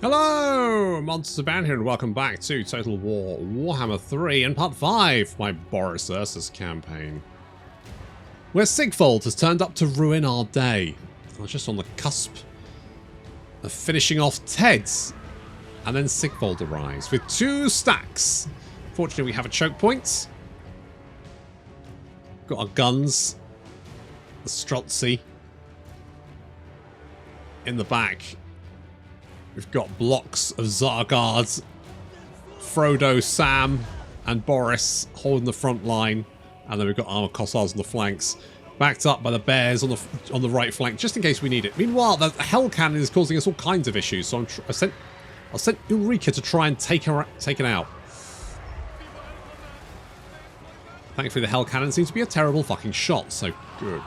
Hello! Modz here and welcome back to Total War Warhammer 3 and Part 5, my Borus Ursus Campaign. Where Sigvald has turned up to ruin our day. I was just on the cusp of finishing off Ted's, and then Sigvald arrives with 2 stacks. Fortunately, we have a choke point. Got our guns, the Streltsy in the back. We've got blocks of Zargards, Frodo, Sam, and Boris holding the front line, and then we've got armor Kossars on the flanks, backed up by the bears on the right flank, just in case we need it. Meanwhile, the hell cannon is causing us all kinds of issues, so I sent Ulrika to try and take it out. Thankfully, the hell cannon seems to be a terrible fucking shot, so good.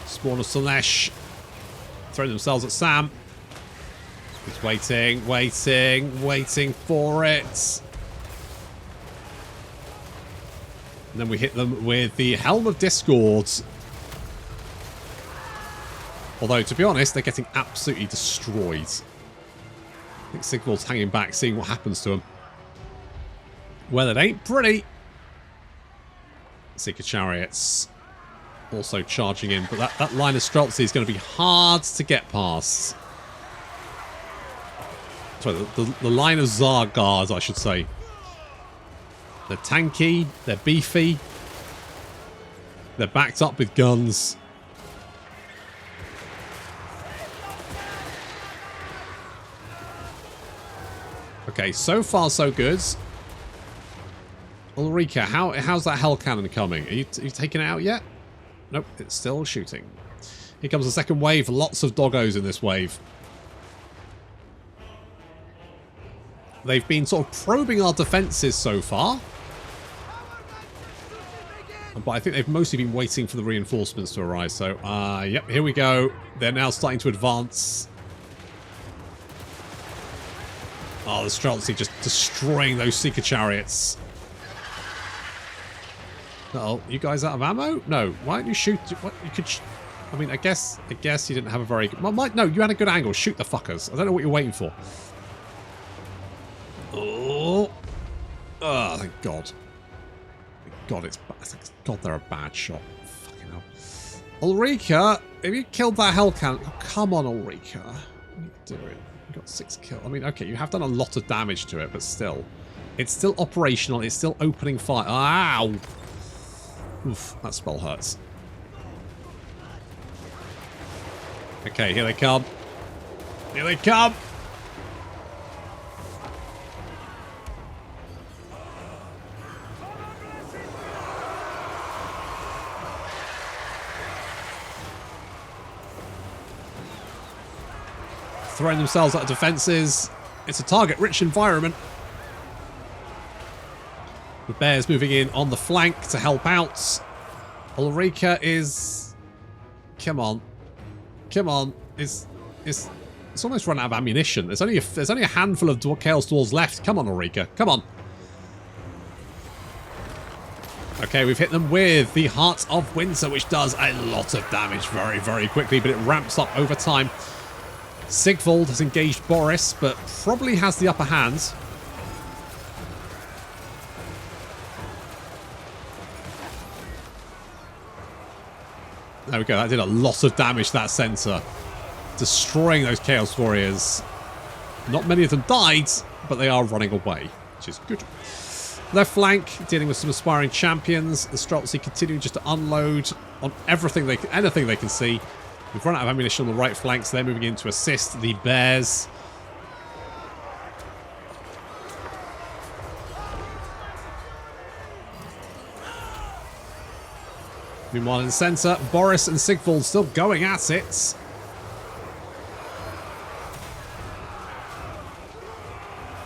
Spawn of Slanesh throwing themselves at Sam. He's waiting for it. And then we hit them with the Helm of Discord. Although, to be honest, they're getting absolutely destroyed. I think Sigvald's hanging back, seeing what happens to him. Well, it ain't pretty. Seeker Chariots also charging in, but that line of Streltsy is going to be hard to get past. Sorry, the line of Zargards, I should say. They're tanky, they're beefy, they're backed up with guns. Okay, so far so good. Ulrika, how's that hell cannon coming? Are you taking it out yet? Nope, it's still shooting. Here comes the second wave. Lots of doggos in this wave. They've been sort of probing our defences so far. But I think they've mostly been waiting for the reinforcements to arrive. So, yep, here we go. They're now starting to advance. Oh, the Streltsy just destroying those Seeker Chariots. Uh-oh, you guys out of ammo? No. Why don't you shoot? What, you could... I mean, I guess you didn't have a very good... Well, no, you had a good angle. Shoot the fuckers. I don't know what you're waiting for. Oh, thank God. Thank God it's bad. Thank God they're a bad shot. Fucking hell. Ulrika, have you killed that hell cannon? Oh, come on, Ulrika. What are you doing? You got 6 kills. I mean, okay, you have done a lot of damage to it, but still. It's still operational. It's still opening fire. Ow! Oof, that spell hurts. Okay, here they come. Here they come! Throwing themselves at defences. It's a target-rich environment. The bears moving in on the flank to help out. Ulrika is... Come on. Come on. It's almost run out of ammunition. There's only a handful of Chaos Dwarfs left. Come on, Ulrika. Come on. Okay, we've hit them with the Heart of Winter, which does a lot of damage very, very quickly, but it ramps up over time. Sigvald has engaged Boris, but probably has the upper hand. There we go, that did a lot of damage to that centre. Destroying those Chaos Warriors. Not many of them died, but they are running away, which is good. Left flank, dealing with some aspiring champions. The Streltsy continuing just to unload on anything they can see. We've run out of ammunition on the right flank, so they're moving in to assist the bears. Meanwhile, in the centre, Boris and Sigvald still going at it.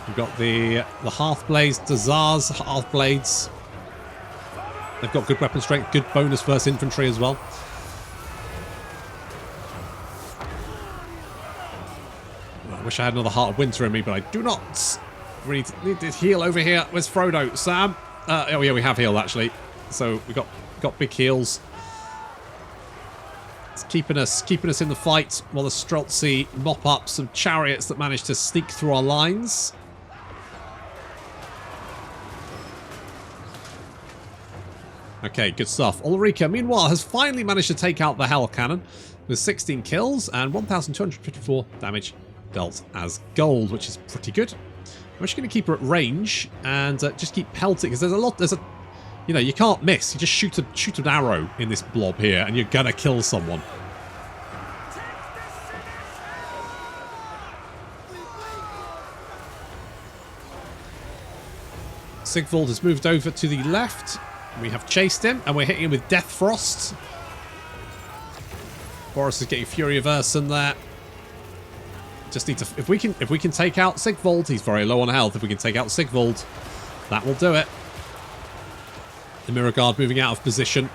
We've got the Hearthblades, Dazar's Hearthblades. They've got good weapon strength, good bonus versus infantry as well. I wish I had another Heart of Winter in me, but I do not. We need to heal over here. Where's Frodo? Sam? Oh yeah, we have healed actually. So we got big heals. It's keeping us in the fight while the Streltsy mop up some chariots that manage to sneak through our lines. Okay, good stuff. Ulrika, meanwhile, has finally managed to take out the Hell Cannon with 16 kills and 1,254 damage dealt as gold, which is pretty good. I'm just going to keep her at range and just keep pelting, because you know, you can't miss. You just shoot an arrow in this blob here and you're going to kill someone. Sigvald has moved over to the left. We have chased him, and we're hitting him with Death Frost. Boris is getting Fury of Ursun there. Just need to, if we can take out Sigvald, he's very low on health. If we can take out Sigvald, that will do it. The Mirror Guard moving out of position.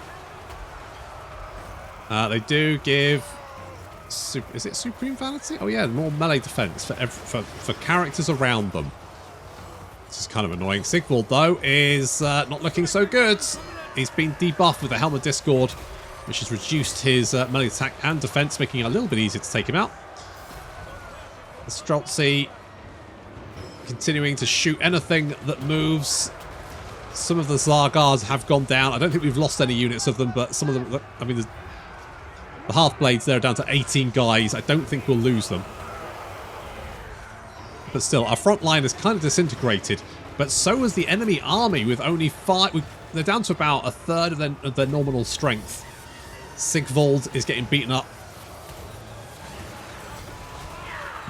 They do give, is it Supreme Vanity? Oh yeah, more melee defense for characters around them. This is kind of annoying. Sigvald, though, is not looking so good. He's been debuffed with the Helm of Discord, which has reduced his melee attack and defense, making it a little bit easier to take him out. The Streltsy continuing to shoot anything that moves. Some of the Zargars have gone down. I don't think we've lost any units of them, but some of them, I mean, the Half-Blades there are down to 18 guys. I don't think we'll lose them. But still, our front line is kind of disintegrated. But so is the enemy army with only 5. They're down to about a third of their nominal strength. Sigvald is getting beaten up.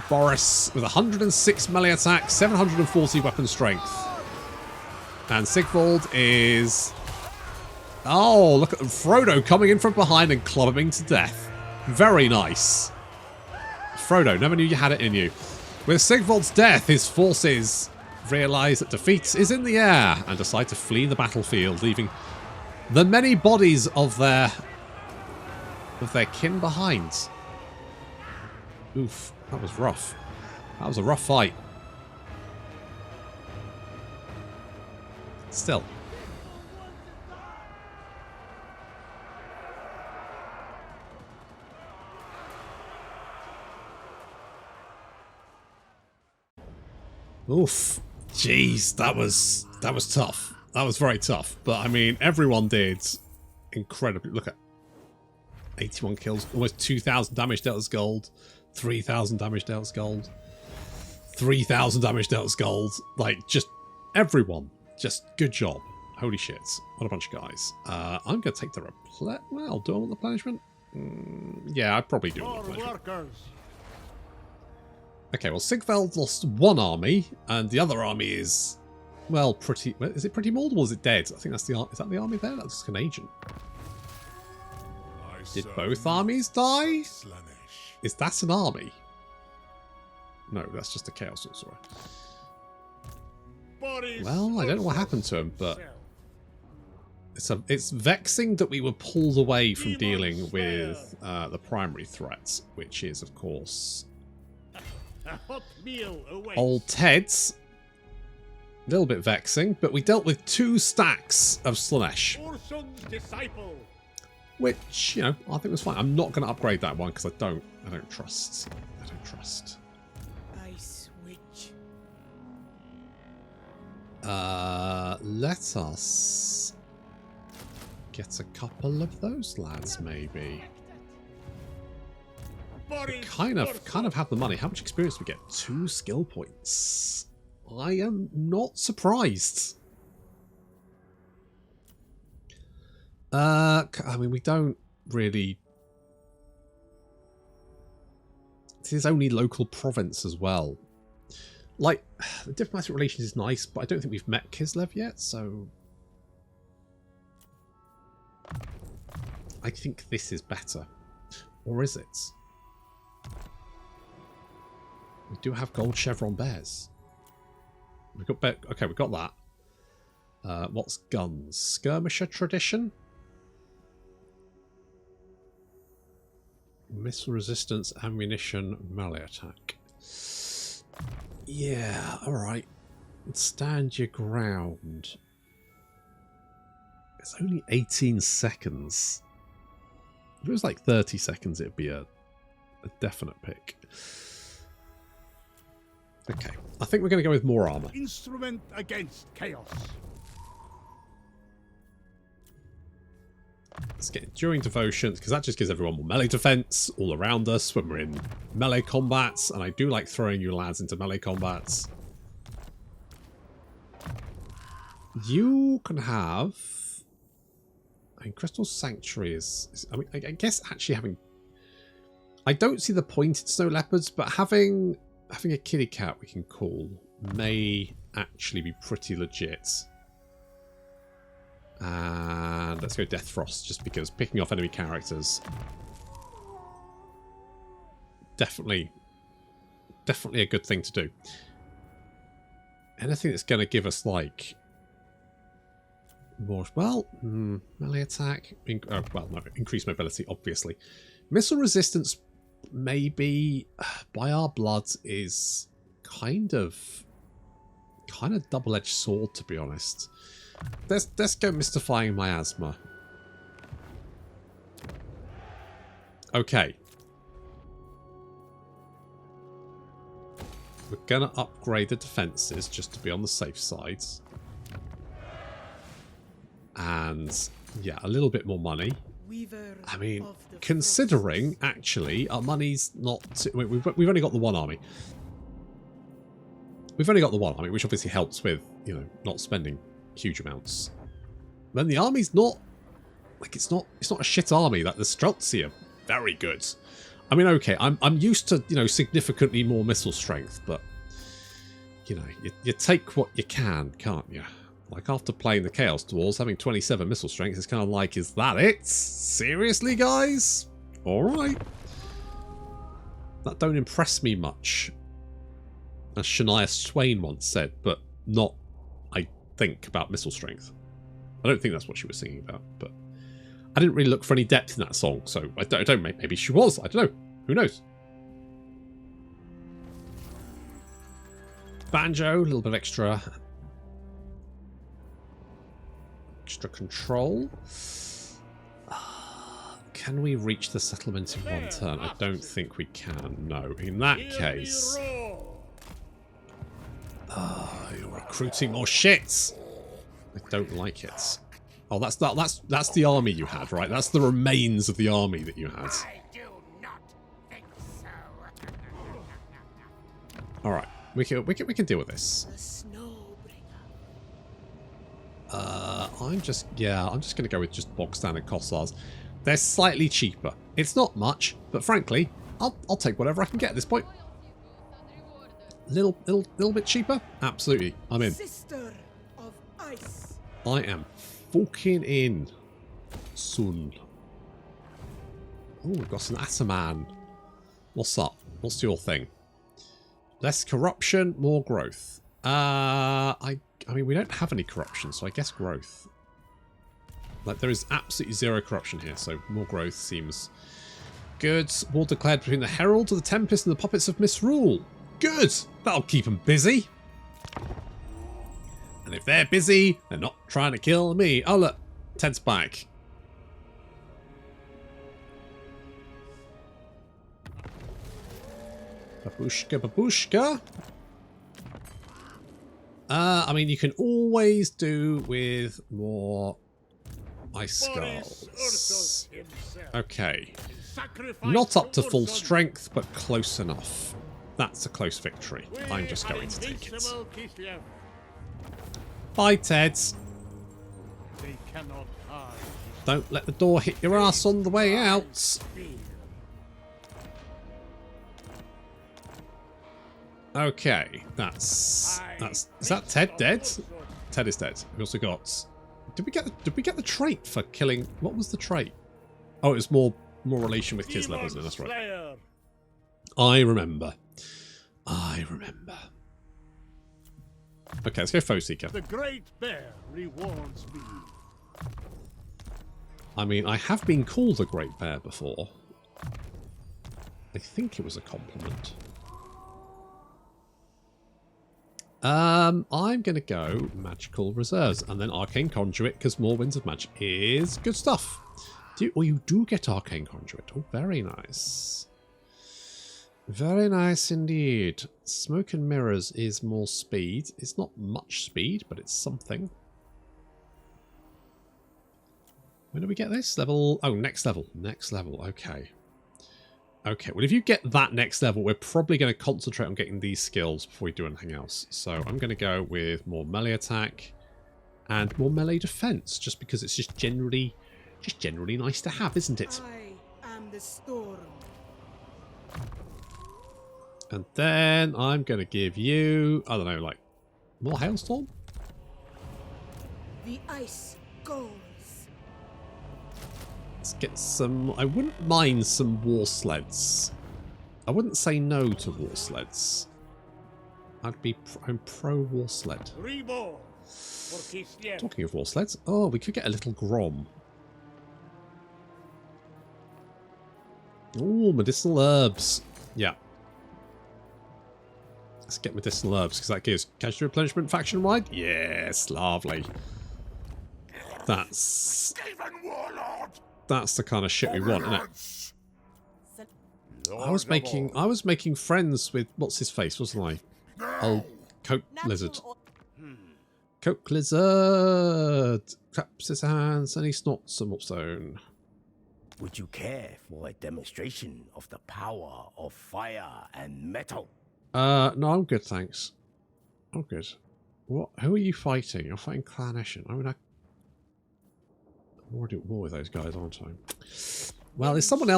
Boris with 106 melee attack, 740 weapon strength. And Sigvald is... Oh, look at Frodo coming in from behind and clubbing him to death. Very nice. Frodo, never knew you had it in you. With Sigvald's death, his forces realise that defeat is in the air and decide to flee the battlefield, leaving the many bodies of their kin behind. Oof, that was rough. That was a rough fight. Still. Oof. Jeez, that was tough. That was very tough. But I mean, everyone did incredibly. Look at 81 kills, almost 2,000 damage dealt as gold, 3,000 damage dealt as gold, 3,000 damage dealt as gold. Like, just everyone. Just good job. Holy shit. What a bunch of guys. I'm going to take the well, do I want the replenishment? Yeah, I probably do want the replenishment. Okay, well, Sigvald lost one army, and the other army is, well, pretty... Is it pretty moldable or is it dead? I think that's the... Is that the army there? That's just an agent. Did both armies die? Is that an army? No, that's just a Chaos Sorcerer. Well, I don't know what happened to him, but... It's vexing that we were pulled away from dealing with the primary threat, which is, of course... Old Ted's. A little bit vexing, but we dealt with 2 stacks of Slaanesh. Which, you know, I think was fine. I'm not going to upgrade that one because I don't trust. I don't trust. Let us get a couple of those lads, maybe. We kind of have the money. How much experience do we get? 2 skill points. I am not surprised. I mean, we don't really... This is only local province as well. Like, the diplomatic relations is nice, but I don't think we've met Kislev yet, so... I think this is better. Or is it? We do have gold chevron bears. We got okay, we got that. What's guns? Skirmisher tradition. Missile resistance, ammunition, melee attack. Yeah, all right. Stand your ground. It's only 18 seconds. If it was like 30 seconds, it'd be a definite pick. Okay, I think we're going to go with more armor. Instrument against chaos. Let's get Enduring Devotions, because that just gives everyone more melee defense all around us when we're in melee combats, and I do like throwing you lads into melee combats. You can have... I mean, Crystal Sanctuary is I mean, I guess actually having... I don't see the point in Snow Leopards, but having a kitty cat we can call may actually be pretty legit. And let's go Death Frost, just because picking off enemy characters definitely a good thing to do. Anything that's going to give us like more, well, melee attack, well, no, increased mobility, obviously. Missile resistance, maybe, by our blood, is kind of double-edged sword, to be honest. Let's go Mystifying Miasma. Okay. We're gonna upgrade the defenses just to be on the safe side. And yeah, a little bit more money. I mean, considering actually our money's not... We've only got the one army. We've only got the one army, which obviously helps with, you know, not spending huge amounts. Then the army's not like it's not a shit army. Like the Streltsy are very good. I mean, okay, I'm used to, you know, significantly more missile strength, but you know, you take what you can, can't you? Like after playing the Chaos Dwarfs, having 27 missile strength is kind of like, is that it? Seriously, guys? All right. That don't impress me much, as Shania Twain once said, but not, I think, about missile strength. I don't think that's what she was singing about, but I didn't really look for any depth in that song, so I don't maybe she was, I don't know. Who knows? Banjo, a little bit of extra control. Can we reach the settlement in one turn? I don't think we can, no. In that case... you're recruiting more shits! I don't like it. Oh, that's the army you had, right? That's the remains of the army that you had. I do not think so. Alright, we can deal with this. I'm just gonna go with just box standard Kossars. They're slightly cheaper. It's not much, but frankly, I'll take whatever I can get at this point. Little bit cheaper? Absolutely. I'm in. Sister of Ice. I am fucking in. Soon. Oh, we've got an Ataman. What's up? What's your thing? Less corruption, more growth. I mean, we don't have any corruption, so I guess growth. Like, there is absolutely zero corruption here, so more growth seems good. War declared between the Herald of the Tempest and the Puppets of Misrule. Good! That'll keep them busy. And if they're busy, they're not trying to kill me. Oh, look. Ted's back. Babushka, babushka. I mean, you can always do with more ice skulls. Okay. Not up to full strength, but close enough. That's a close victory. I'm just going to take it. Bye, Ted. Don't let the door hit your ass on the way out. Okay, that's is that Ted dead? Ted is dead. We also got did we get the trait for killing? What was the trait? Oh, it was more relation with Kislev, wasn't it? That's right. I remember. Okay, let's go Foe Seeker. The Great Bear rewards me. I mean, I have been called a Great Bear before. I think it was a compliment. I'm going to go Magical Reserves and then Arcane Conduit because more Winds of Magic is good stuff. You do get Arcane Conduit. Oh, very nice. Very nice indeed. Smoke and Mirrors is more speed. It's not much speed, but it's something. When do we get this? Level... Oh, next level. Next level. Okay. Okay, well, if you get that next level, we're probably going to concentrate on getting these skills before we do anything else. So I'm going to go with more melee attack and more melee defense, just because it's just generally nice to have, isn't it? I am the storm. And then I'm going to give you, I don't know, like, more Hailstorm? The ice goes. Let's get some... I wouldn't mind some war sleds. I wouldn't say no to war sleds. I'm pro war sled. Reborn. Talking of war sleds, oh, we could get a little Grom. Oh, medicinal herbs. Yeah. Let's get medicinal herbs, because that gives casualty replenishment faction-wide. Yes, lovely. That's the kind of shit we want, isn't it? I was making friends with what's his face, wasn't I? Oh, Coke Lizard. Coke Lizard claps his hands and he snorts some upstone. Would you care for a demonstration of the power of fire and metal? No, I'm good, thanks. I'm good. What? Who are you fighting? You're fighting Clan Eshin. I mean, I'm already at war with those guys, aren't I? Well, if someone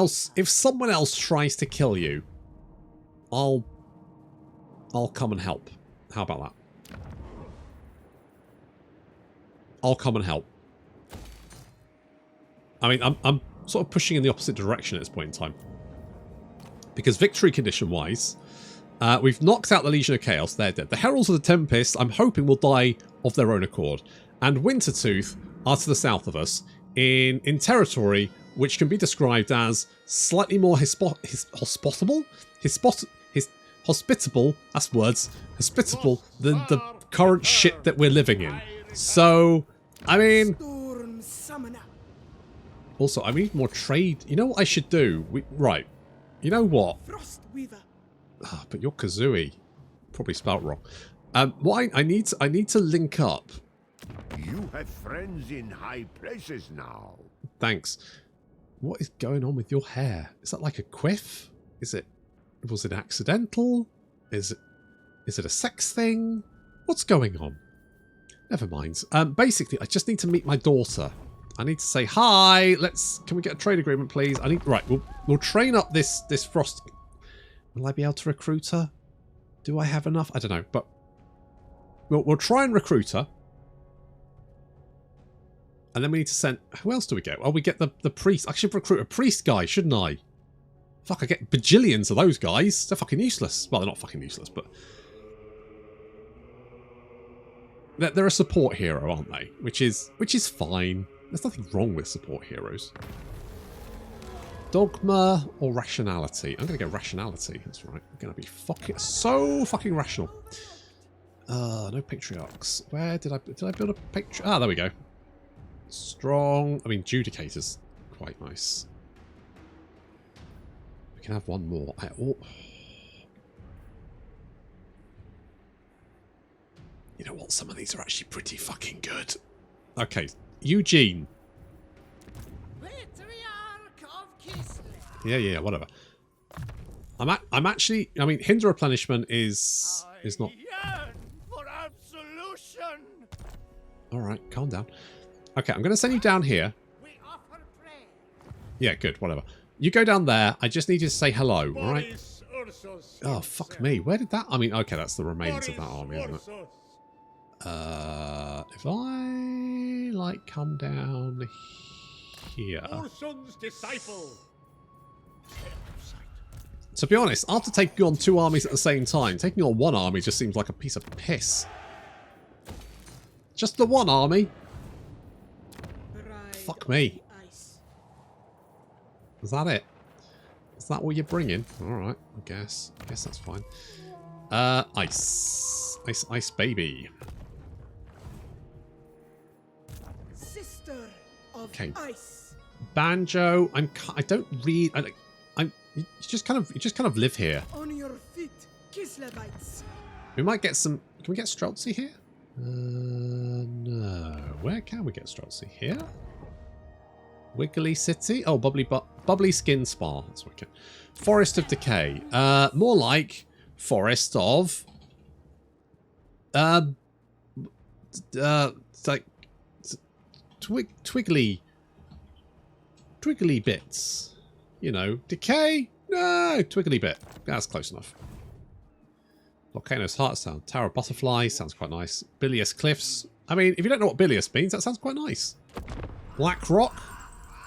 else tries to kill you, I'll come and help. How about that? I'll come and help. I mean, I'm sort of pushing in the opposite direction at this point in time. Because victory condition wise, we've knocked out the Legion of Chaos. They're dead. The Heralds of the Tempest, I'm hoping, will die of their own accord. And Wintertooth are to the south of us in territory which can be described as slightly more hospitable? Hospitable, that's words, hospitable than the current shit that we're living in. So, I mean... Also, I need more trade. You know what I should do? Right. You know what? Oh, but you're Kazooie. Probably spelt wrong. What I need to link up. You have friends in high places now. Thanks. What is going on with your hair? Is that like a quiff? Was it accidental? Is it a sex thing? What's going on? Never mind. Basically, I just need to meet my daughter. I need to say hi. Can we get a trade agreement, please? Right. We'll train up this frost. Will I be able to recruit her? Do I have enough? I don't know, but we'll try and recruit her. And then we need to send... Who else do we get? Oh, we get the priest. I should recruit a priest guy, shouldn't I? Fuck, I get bajillions of those guys. They're fucking useless. Well, they're not fucking useless, but... They're a support hero, aren't they? Which is fine. There's nothing wrong with support heroes. Dogma or rationality? I'm going to go rationality. That's right. I'm going to be so fucking rational. No patriarchs. Where did I build a patriarch? Ah, there we go. Strong. I mean, Judicator's quite nice. We can have one more. You know what? Some of these are actually pretty fucking good. Okay, Eugene. Yeah, whatever. I'm actually. I mean, hinder replenishment is not. For absolution. All right, calm down. Okay, I'm going to send you down here. Yeah, good, whatever. You go down there. I just need you to say hello, all right? Oh, fuck me. Where did that... I mean, okay, that's the remains of that army, isn't it? If I, like, come down here... Ursun's disciple. To be honest, after taking on two armies at the same time, taking on one army just seems like a piece of piss. Just the one army? Fuck me. Is that it? Is that what you're bringing? Alright, I guess. I guess that's fine. Ice. Ice baby. Sister of okay. ice. Banjo. I don't read. You just kind of live here. On your feet, Kislevites. We might get some. Can we get Streltsy here? No. Where can we get Streltsy? Here? Wiggly City? Oh, Bubbly Skin Spa. That's what we can. Forest of Decay. More like Forest of... like... Twiggly bits. You know, Decay? No, Twiggly bit. That's close enough. Volcano's Heart sound. Tower of Butterfly sounds quite nice. Bilious Cliffs. I mean, if you don't know what bilious means, that sounds quite nice. Black Rock.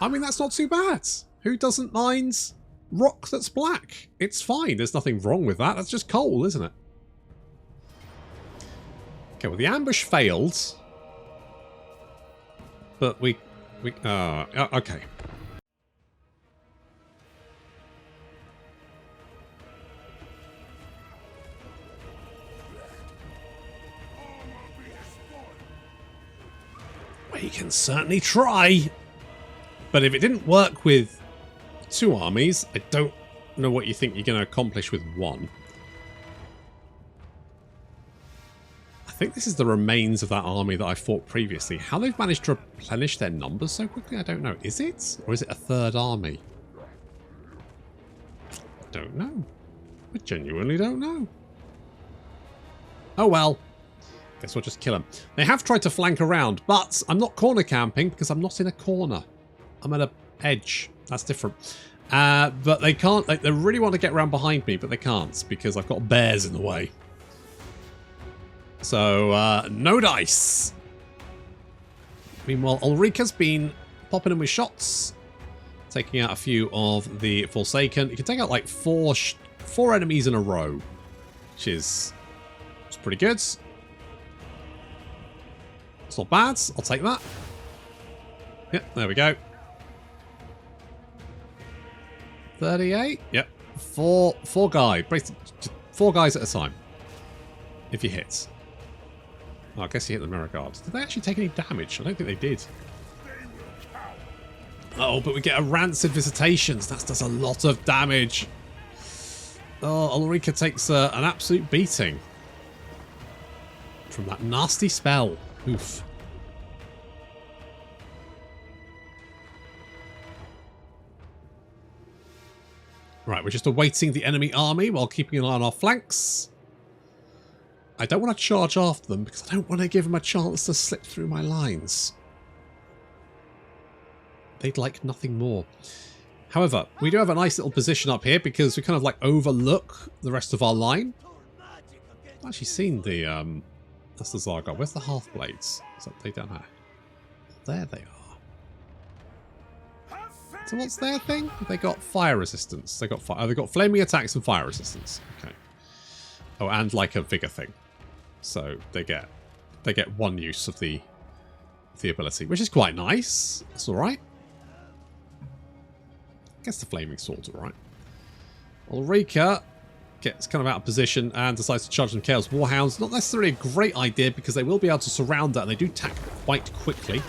I mean, that's not too bad. Who doesn't mind rock that's black? It's fine. There's nothing wrong with that. That's just coal, isn't it? Okay, well, the ambush failed. But okay. We can certainly try. But if it didn't work with 2 armies, I don't know what you think you're going to accomplish with 1. I think this is the remains of that army that I fought previously. How they've managed to replenish their numbers so quickly, I don't know. Is it? Or is it a 3rd army? I don't know. I genuinely don't know. Oh well. Guess we'll just kill them. They have tried to flank around, but I'm not corner camping because I'm not in a corner. I'm at an edge. That's different. But they can't... they really want to get around behind me, but they can't because I've got bears in the way. So, no dice. Meanwhile, Ulrika's been popping in with shots. Taking out a few of the Forsaken. You can take out like 4 enemies in a row. Which is... it's pretty good. It's not bad. I'll take that. Yep, there we go. 38. Yep. 4 guys. 4 guys at a time. If you hit. Oh, I guess you hit the mirror guards. Did they actually take any damage? I don't think they did. Oh, but we get a rancid visitations. That does a lot of damage. Oh, Ulrika takes an absolute beating from that nasty spell. Oof. Right, we're just awaiting the enemy army while keeping an eye on our flanks. I don't want to charge after them because I don't want to give them a chance to slip through my lines. They'd like nothing more. However, we do have a nice little position up here because we kind of like overlook the rest of our line. I've actually seen the that's the Zargon. Where's the Half-Blades? Is that they down there? There they are. So what's their thing? They got fire resistance. They got fire. They got flaming attacks and fire resistance. Okay. Oh, and like a vigor thing. So they get 1 use of the ability, which is quite nice. That's all right. I guess the flaming sword's all right. Ulrika gets kind of out of position and decides to charge some Chaos Warhounds. Not necessarily a great idea because they will be able to surround that and they do attack quite quickly.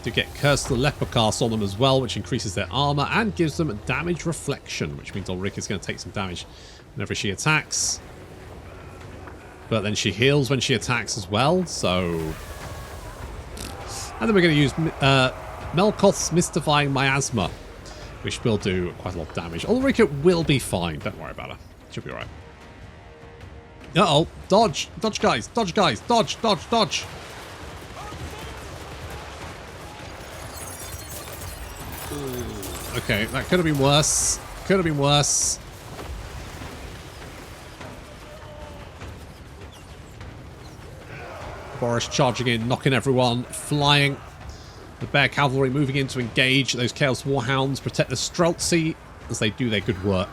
To get Curse the Leper cast on them as well, which increases their armor and gives them damage reflection, which means Ulrika's going to take some damage whenever she attacks. But then she heals when she attacks as well, so... And then we're going to use Melkoth's Mystifying Miasma, which will do quite a lot of damage. Ulrika will be fine, don't worry about her. She'll be alright. Uh-oh, dodge! Dodge, guys! Dodge, guys! Dodge, dodge, dodge! Okay, that could have been worse. Could have been worse. Boris charging in, knocking everyone, flying. The Bear Cavalry moving in to engage those Chaos Warhounds, protect the Streltsy as they do their good work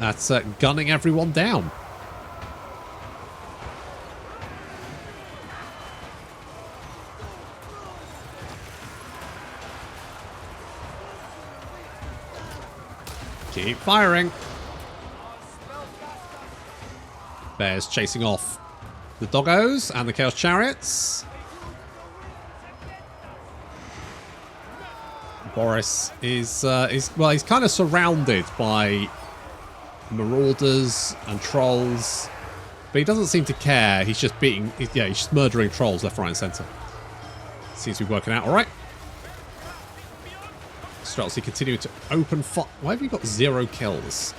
at gunning everyone down. Keep firing. Bears chasing off the doggos and the Chaos Chariots. Boris is well, he's kind of surrounded by marauders and trolls, but he doesn't seem to care. He's just he's just murdering trolls left, right, and centre. Seems to be working out all right. Streltsy continuing to open fire. Why have you got 0 kills?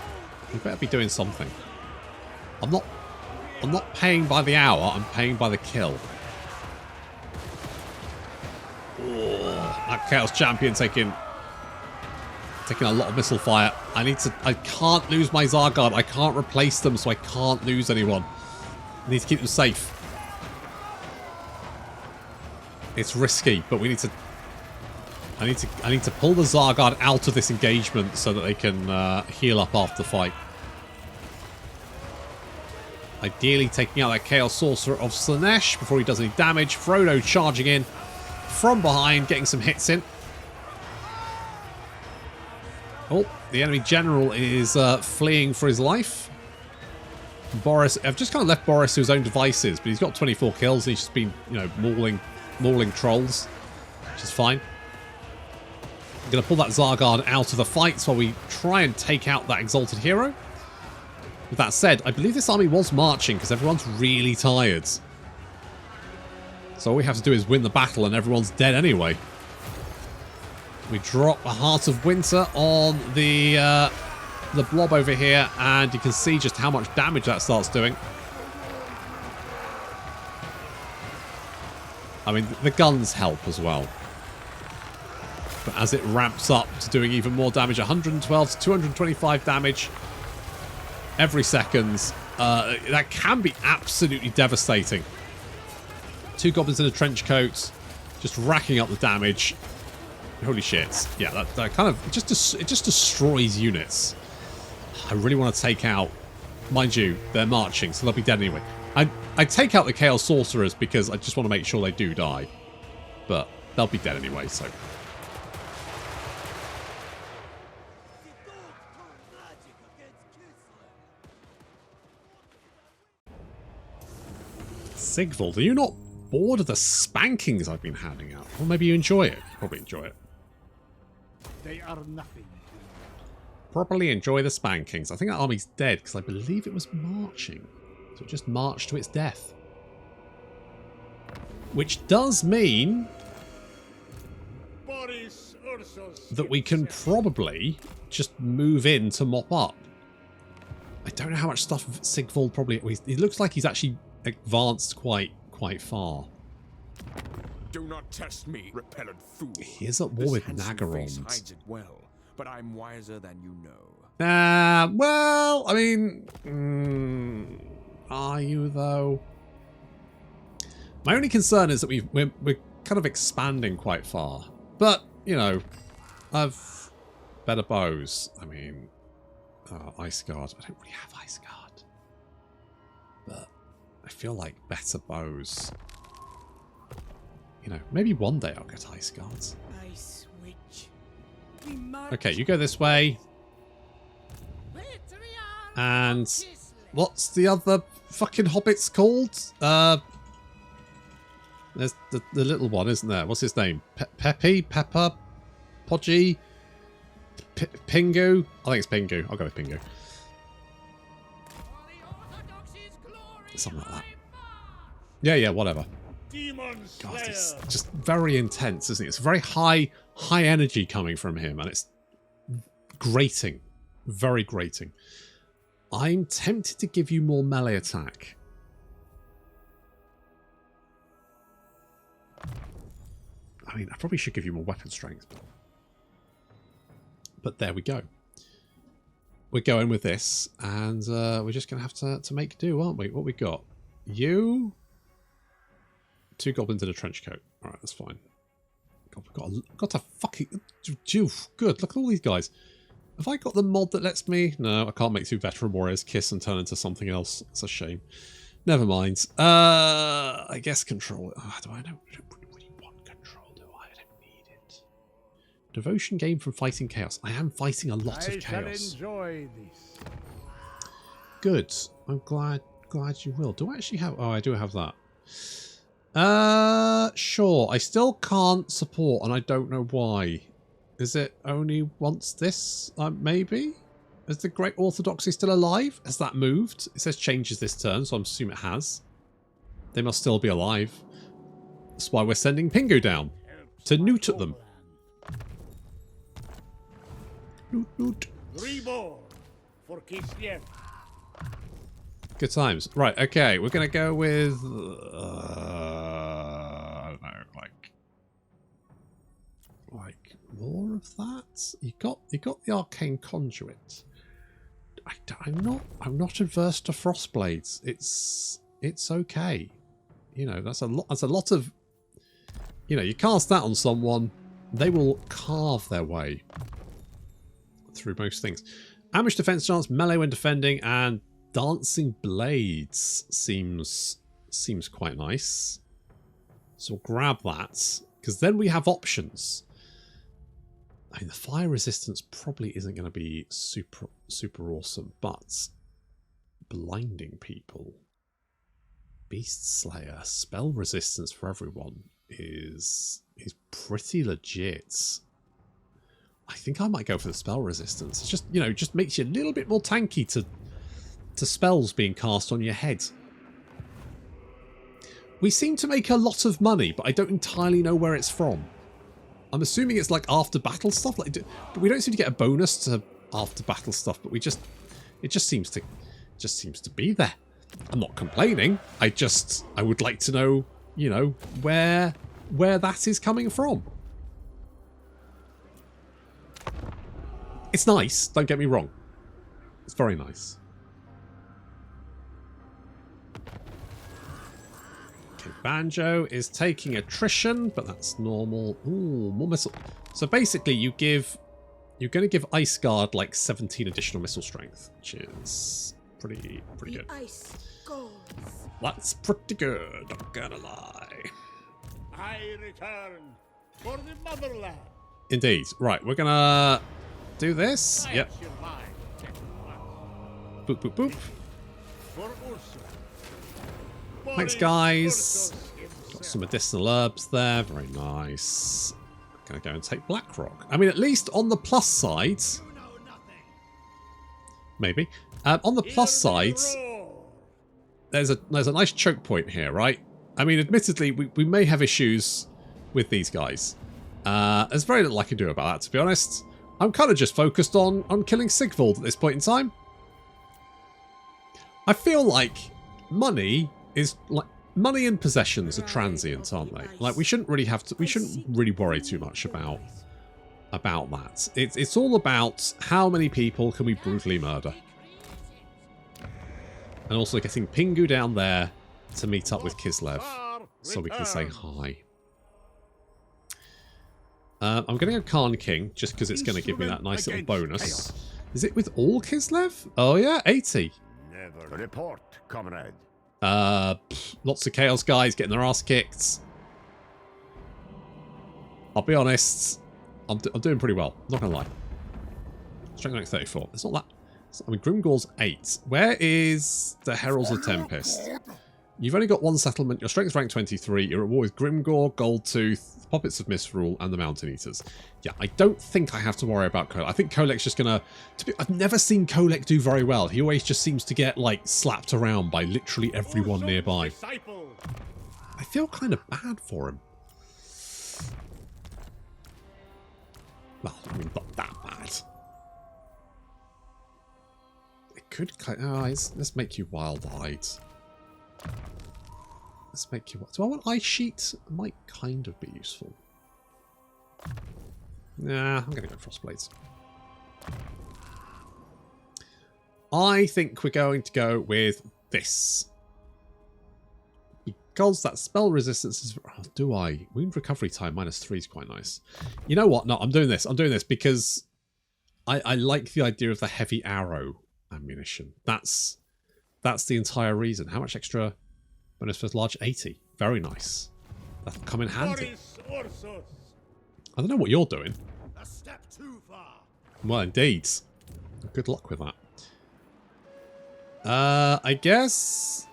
You better be doing something. I'm not paying by the hour. I'm paying by the kill. Oh, that Chaos Champion taking a lot of missile fire. I can't lose my Zargard. I can't replace them, so I can't lose anyone. I need to keep them safe. It's risky, but we need to. I need to pull the Zargard out of this engagement so that they can heal up after the fight. Ideally taking out that Chaos Sorcerer of Slaanesh before he does any damage. Frodo charging in from behind, getting some hits in. Oh, the enemy general is fleeing for his life. Boris, I've just kind of left Boris to his own devices, but he's got 24 kills and he's just been, you know, mauling trolls, which is fine. I'm going to pull that Zargard out of the fights while we try and take out that Exalted Hero. With that said, I believe this army was marching because everyone's really tired. So all we have to do is win the battle and everyone's dead anyway. We drop a Heart of Winter on the blob over here, and you can see just how much damage that starts doing. I mean, the guns help as well. But as it ramps up to doing even more damage, 112 to 225 damage every second, that can be absolutely devastating. 2 goblins in a trench coat, just racking up the damage. Holy shit. Yeah, that kind of, it just destroys units. I really want to take out, mind you, they're marching, so they'll be dead anyway. I take out the Chaos Sorcerers because I just want to make sure they do die. But they'll be dead anyway, so. Sigvald, are you not bored of the spankings I've been handing out? Or maybe you enjoy it. You probably enjoy it. They are nothing. Probably enjoy the spankings. I think that army's dead because I believe it was marching. So it just marched to its death. Which does mean Boris Ursus that we can probably just move in to mop up. I don't know how much stuff Sigvald probably... It looks like he's actually advanced quite far. Do not test me, repellent fool. He is at war with Nagarond. Hides it well, but I'm wiser than you know. Well, I mean, are you though? My only concern is that we're kind of expanding quite far, but you know, I've better bows. I mean, Ice Guard. I don't really have Ice Guard, but I feel like better bows. You know, maybe one day I'll get Ice Guards. Ice Witch. Okay, you go this way. And what's the other fucking hobbits called? There's the little one, isn't there? What's his name? Pepper? Podgy? Pingu? I think it's Pingu. I'll go with Pingu. Something like that. Yeah, whatever. God, it's just very intense, isn't it? It's very high energy coming from him, and it's grating. Very grating. I'm tempted to give you more melee attack. I mean, I probably should give you more weapon strength. But there we go. We're going with this, and we're just going to have to make do, aren't we? What we got? You... 2 goblins in a trench coat. Alright, that's fine. God, we've got a fucking... Good, look at all these guys. Have I got the mod that lets me... No, I can't make 2 veteran warriors kiss and turn into something else. It's a shame. Never mind. I guess control... do I don't really want control, do I? I don't need it. Devotion gained from fighting chaos. I am fighting a lot of chaos. I shall enjoy this. Good. I'm glad you will. Do I actually have... Oh, I do have that. Sure. I still can't support, and I don't know why. Is it only once this? Maybe? Is the Great Orthodoxy still alive? Has that moved? It says changes this turn, so I'm assuming it has. They must still be alive. That's why we're sending Pingu down. To newt at them. Newt, newt. Reborn for Kislev. Good times. Right, okay. We're going to go with... I don't know, like more of that. You got the arcane conduit. I'm not adverse to frostblades. It's okay. You know, that's a lot of, you know, you cast that on someone, they will carve their way through most things. Ambush defense chance, melee when defending, and dancing blades seems quite nice. So we'll grab that, because then we have options. I mean, the fire resistance probably isn't going to be super awesome, but blinding people, Beast Slayer, spell resistance for everyone is pretty legit. I think I might go for the spell resistance. It's just, you know, just makes you a little bit more tanky to spells being cast on your head. We seem to make a lot of money, but I don't entirely know where it's from. I'm assuming it's like after battle stuff, but we don't seem to get a bonus to after battle stuff. But it just seems to be there. I'm not complaining. I would like to know, you know, where that is coming from. It's nice. Don't get me wrong. It's very nice. Banjo is taking attrition, but that's normal. Ooh, more missile. So basically, you're going to give Ice Guard like 17 additional missile strength, which is pretty good. Ice goes. That's pretty good, I'm gonna lie. I return for the motherland. Indeed. Right, we're gonna do this. Yep. Boop, boop, boop. For Ursus. Thanks, guys. Got some medicinal herbs there. Very nice. Gonna go and take Blackrock. I mean, at least on the plus side... Maybe. On the plus side, there's a nice choke point here, right? I mean, admittedly, we may have issues with these guys. There's very little I can do about that, to be honest. I'm kind of just focused on killing Sigvald at this point in time. I feel like money and possessions are transient, aren't they? Like, we shouldn't really worry too much about that. It's all about how many people can we brutally murder. And also getting Pingu down there to meet up with Kislev so we can say hi. I'm going to go Khan King just because it's going to give me that nice little bonus. Is it with all Kislev? Oh yeah, 80. Never report, comrade. Lots of Chaos guys getting their ass kicked. I'll be honest, I'm doing pretty well. Not gonna lie. Strength rank 34. It's not that. I mean, Grimgor's 8. Where is the Heralds of Tempest? You've only got one settlement. Your strength rank 23. Your reward is Grimgor, Goldtooth, Puppets of Misrule, and the Mountain Eaters. Yeah, I don't think I have to worry about Kolek. I think Kolek's just gonna... I've never seen Kolek do very well. He always just seems to get, like, slapped around by literally everyone nearby. I feel kind of bad for him. Well, I mean, not that bad. It could... Oh, let's make you wild-eyed. Let's make you... Do I want Ice Sheet? It might kind of be useful. Nah, I'm going to go Frostblades. I think we're going to go with this. Because that spell resistance is... Oh, do I? Wound recovery time -3 is quite nice. You know what? No, I'm doing this. I'm doing this because I like the idea of the heavy arrow ammunition. That's the entire reason. How much extra bonus for large? 80. Very nice. That'll come in handy. Boris Ursus. I don't know what you're doing. A step too far. Well, indeed. Good luck with that. I guess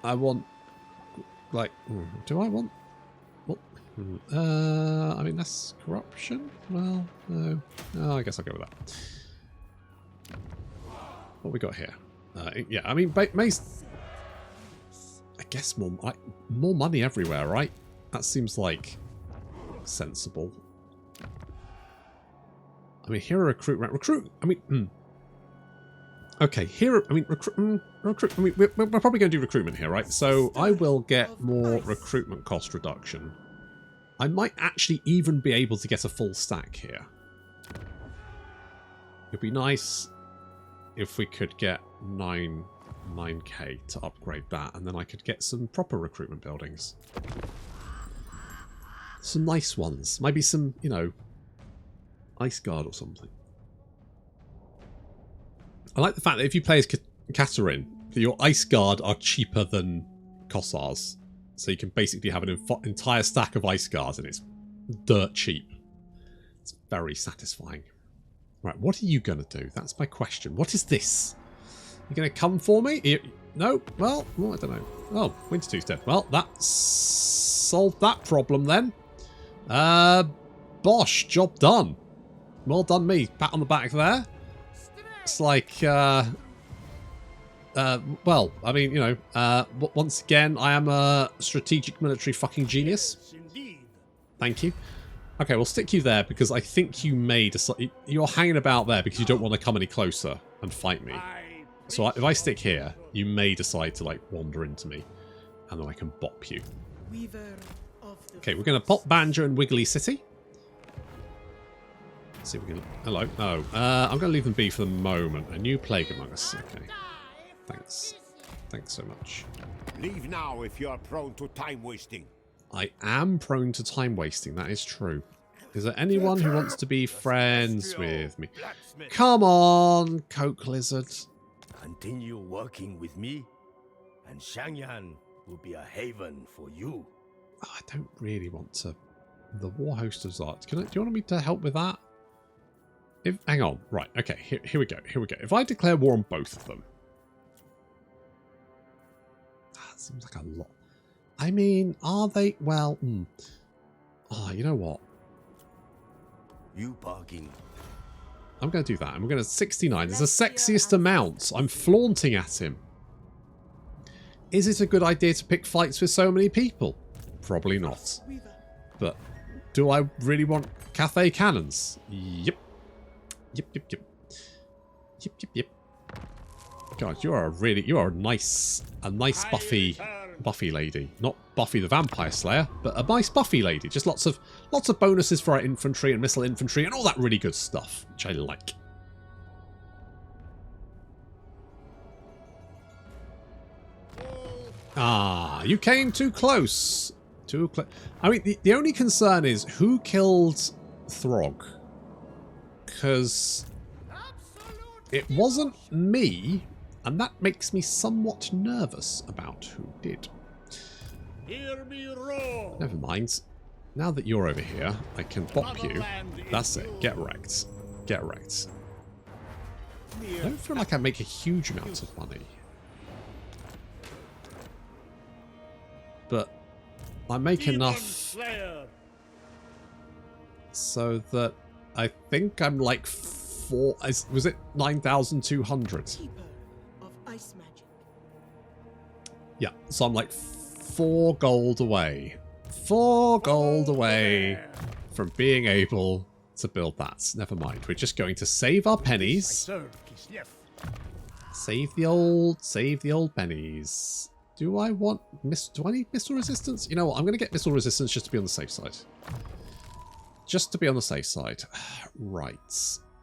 I want, like, do I want? Well, I mean, that's corruption? Well, no. Oh, I guess I'll go with that. What we got here? Yeah, I mean, Mace... I guess more money everywhere, right? That seems like sensible. I mean, here are recruit. I mean, okay, here. I mean, recruit. I mean, we're probably going to do recruitment here, right? So I will get more recruitment cost reduction. I might actually even be able to get a full stack here. It'd be nice if we could get 9k to upgrade that, and then I could get some proper recruitment buildings. Some nice ones. Maybe some, you know, Ice Guard or something. I like the fact that if you play as Katarine, your Ice Guard are cheaper than Kossars. So you can basically have an entire stack of Ice Guards and it's dirt cheap. It's very satisfying. Right, what are you going to do? That's my question. What is this? You going to come for me? No? Well, I don't know. Oh, Wintertooth's dead. Well, that solved that problem then. Bosh, job done. Well done me. Pat on the back there. It's like, well, I mean, you know, once again, I am a strategic military fucking genius. Thank you. Okay, we'll stick you there because I think you may decide... You're hanging about there because you don't want to come any closer and fight me. So if I stick here, you may decide to, like, wander into me. And then I can bop you. Okay, we're going to pop Banjo in Wiggly City. Let's see if we can... Hello. Oh, I'm going to leave them be for the moment. A new plague among us. Okay. Thanks. Thanks so much. Leave now if you are prone to time wasting. I am prone to time wasting. That is true. Is there anyone who wants to be friends with me? Come on, Coke Lizard. Continue working with me, and Shangyan will be a haven for you. Oh, I don't really want to. The War Host of Zart. Do you want me to help with that? Hang on. Right. Okay. Here we go. Here we go. If I declare war on both of them. That seems like a lot. I mean, are they? Well, oh, you know what? You bargain. I'm going to do that. I'm going to 69. It's the sexiest amount. I'm flaunting at him. Is it a good idea to pick fights with so many people? Probably not. But do I really want Cathay cannons? Yep. Yep, yep, yep. Yep, yep, yep. God, you are a nice Buffy lady. Not Buffy the Vampire Slayer, but a nice Buffy lady. Just lots of bonuses for our infantry and missile infantry and all that really good stuff, which I like. Ah, you came too close. Too close. I mean, the only concern is who killed Throg? Because it wasn't me, and that makes me somewhat nervous about who did. Hear me roar. Never mind. Now that you're over here, I can bop you. That's it. Get wrecked. Get wrecked. I don't feel like I make a huge amount of money. But I make enough so that I think I'm like was it 9,200? Yeah, so I'm like 4 gold away. 4 gold away from being able to build that. Never mind. We're just going to save our pennies. Save the old pennies. Do I need missile resistance? You know what? I'm going to get missile resistance just to be on the safe side. Just to be on the safe side. Right.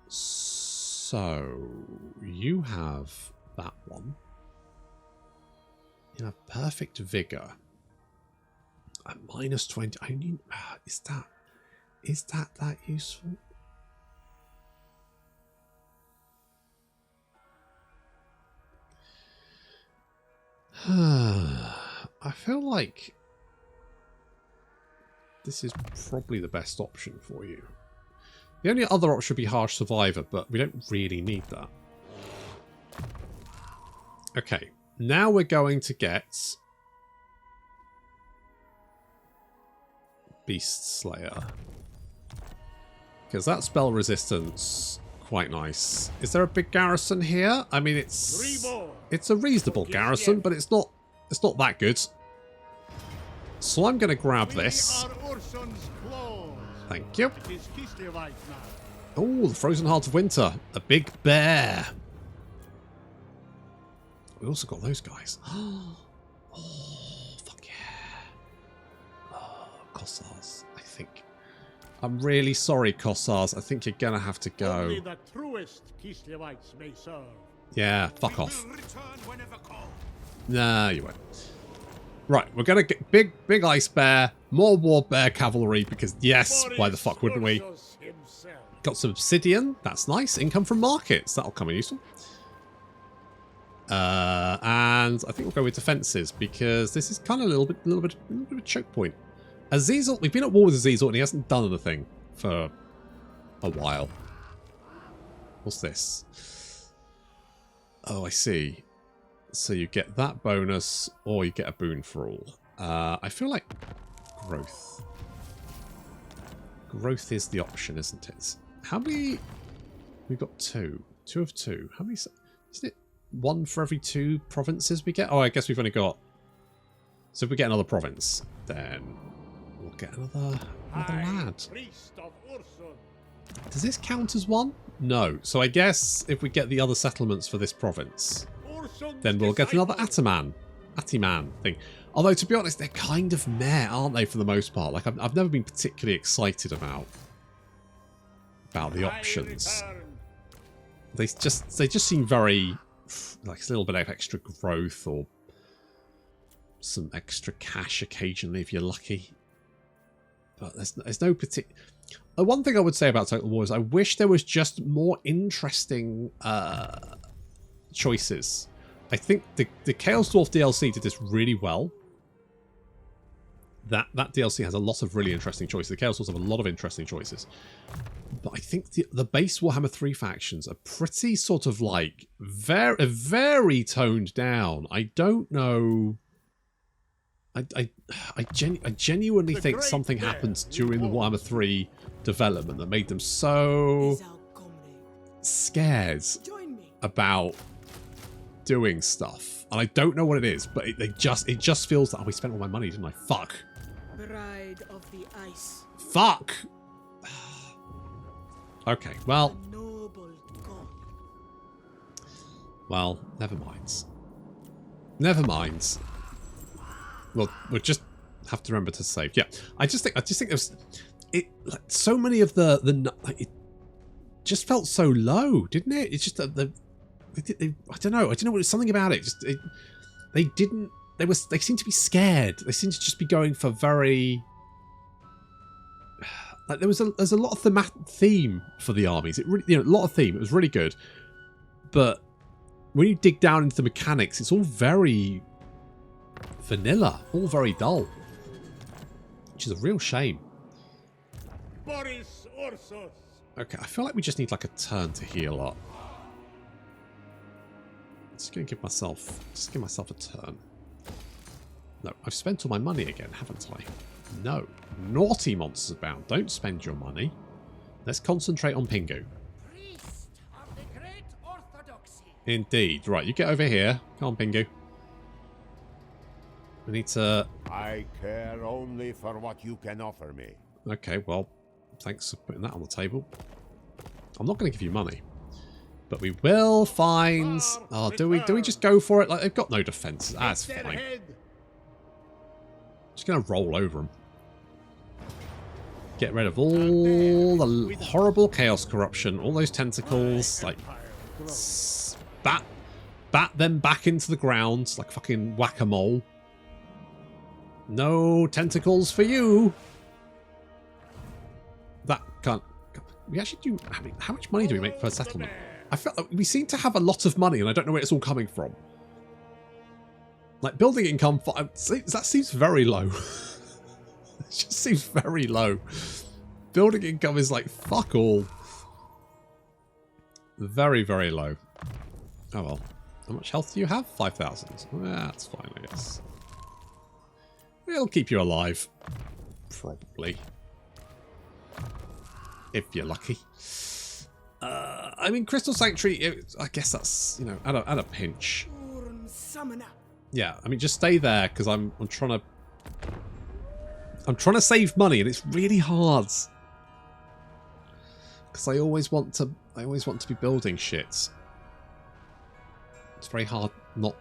So, you have that one. You have perfect vigor. At minus 20. I need. Is that useful? I feel like this is probably the best option for you. The only other option would be Harsh Survivor, but we don't really need that. Okay, now we're going to get Beast Slayer. Because that spell resistance, quite nice. Is there a big garrison here? I mean, it's a reasonable garrison, but it's not that good. So I'm going to grab this. Thank you. Oh, the Frozen Heart of Winter. A big bear. We also got those guys. Oh, fuck yeah. Oh, Kossars, I think. I'm really sorry, Kossars. I think you're going to have to go. Only the truest Kislevites may serve. Yeah, fuck off. Nah, you won't. Right, we're going to get big ice bear, more war bear cavalry, because yes, why the fuck wouldn't we? Got some obsidian, that's nice. Income from markets, that'll come in useful. And I think we'll go with defenses, because this is kind of a little bit of a choke point. Azazel, we've been at war with Azazel and he hasn't done anything for a while. What's this? Oh, I see. So you get that bonus, or you get a boon for all. I feel like growth. Growth is the option, isn't it? How many? We've got 2. 2 of 2. How many? Isn't it 1 for every 2 provinces we get? Oh, I guess we've only got. So if we get another province, then we'll get another lad. Does this count as 1? No. So I guess if we get the other settlements for this province, then we'll get another Atiman thing. Although, to be honest, they're kind of meh, aren't they, for the most part? Like, I've never been particularly excited about the options. They just seem very, like, a little bit of extra growth or some extra cash occasionally if you're lucky. But there's no particular... One thing I would say about Total War is I wish there was just more interesting choices. I think the Chaos Dwarf DLC did this really well. That DLC has a lot of really interesting choices. The Chaos Dwarfs have a lot of interesting choices. But I think the base Warhammer 3 factions are pretty sort of like very toned down. I don't know. I genuinely think something happened during the Warhammer 3 development that made them so scared about doing stuff, and I don't know what it is, but it just feels that we spent all my money, didn't I? Fuck. Bride of the ice. Fuck. Okay, well. Well, never mind. Never mind. We'll just have to remember to save. Yeah, I just think there's like, so many of it just felt so low, didn't it? It's just that I don't know. It was something about it. They seemed to be scared. They seemed to just be going for very. Like there's a lot of theme for the armies. It really, a lot of theme. It was really good, but when you dig down into the mechanics, it's all very vanilla, all very dull, which is a real shame. Boris Ursus. Okay, I feel like we just need like a turn to heal up. Just gonna give myself a turn. No, I've spent all my money again, haven't I? No. Naughty monsters abound. Don't spend your money. Let's concentrate on Pingu. Priest of the great orthodoxy. Indeed. Right, you get over here. Come on, Pingu. We need to... I care only for what you can offer me. Okay, well, thanks for putting that on the table. I'm not going to give you money. But we will find... Oh, do we just go for it? Like, they've got no defenses. That's fine. Just going to roll over them. Get rid of all the horrible chaos corruption. All those tentacles. Like, bat them back into the ground. Like fucking whack-a-mole. No tentacles for you. That can't... We actually do... I mean, how much money do we make per settlement? I feel like we seem to have a lot of money and I don't know where it's all coming from. Like, building income... That seems very low. It just seems very low. Building income is like, fuck all. Very, very low. Oh well. How much health do you have? 5,000. That's fine, I guess. It'll keep you alive. Probably. If you're lucky. I mean, Crystal Sanctuary, I guess that's, you know, at a pinch. Yeah, I mean, just stay there, because I'm trying to save money, and it's really hard. Because I always want to be building shit. It's very hard not.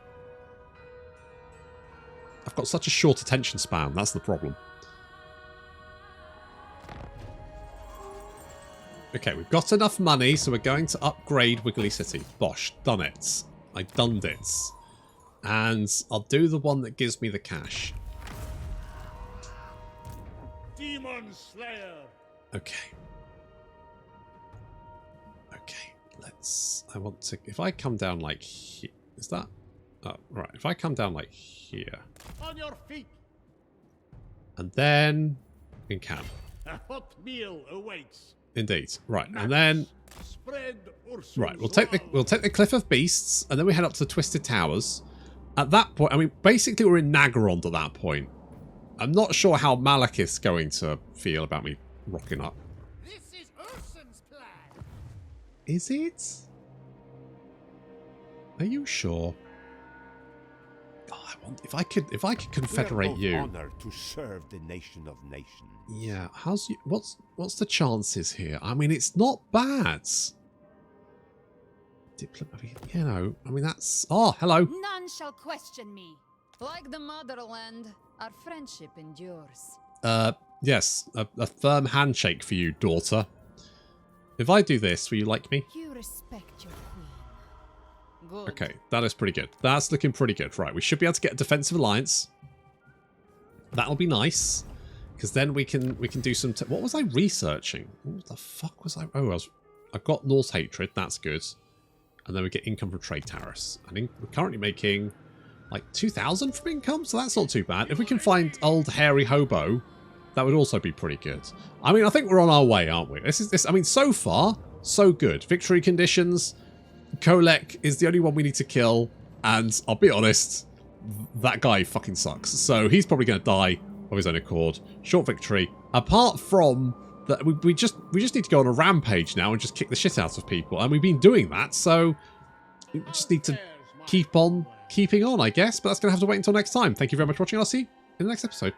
I've got such a short attention span, that's the problem. Okay, we've got enough money, so we're going to upgrade Wiggly City. Bosh, done it. I done it. And I'll do the one that gives me the cash. Demon Slayer. Okay. Okay, I want to, if I come down like here, is that, oh, right, if I come down like here. On your feet. And then encamp. A hot meal awaits. Indeed. Right, and then Spread Ursun's right, we'll take the Cliff of Beasts, and then we head up to the Twisted Towers. At that point, I mean, basically we're in Nagarond at that point. I'm not sure how Malekith's going to feel about me rocking up. This is Ursun's plan. Is it? Are you sure? Oh, if I could confederate you. Honor to serve the nation of nations. Yeah, what's the chances here? I mean, it's not bad. You know, I mean, that's... Oh, hello. None shall question me. Like the motherland, our friendship endures. Yes, a firm handshake for you, daughter. If I do this, will you like me? You respect your queen. Good. Okay, that is pretty good. That's looking pretty good. Right, we should be able to get a defensive alliance. That'll be nice. Because then we can do some... What was I researching? What the fuck was I... Oh, I got Norse hatred. That's good. And then we get income from trade tariffs. I think we're currently making like 2,000 from income, so that's not too bad. If we can find old hairy hobo, that would also be pretty good. I mean, I think we're on our way, aren't we? I mean, so far, so good. Victory conditions. Kolek is the only one we need to kill. And I'll be honest, that guy fucking sucks. So he's probably going to die of his own accord. Short victory. Apart from that, we just need to go on a rampage now and just kick the shit out of people. And we've been doing that, so we just need to keep on keeping on, I guess. But that's going to have to wait until next time. Thank you very much for watching. I'll see you in the next episode.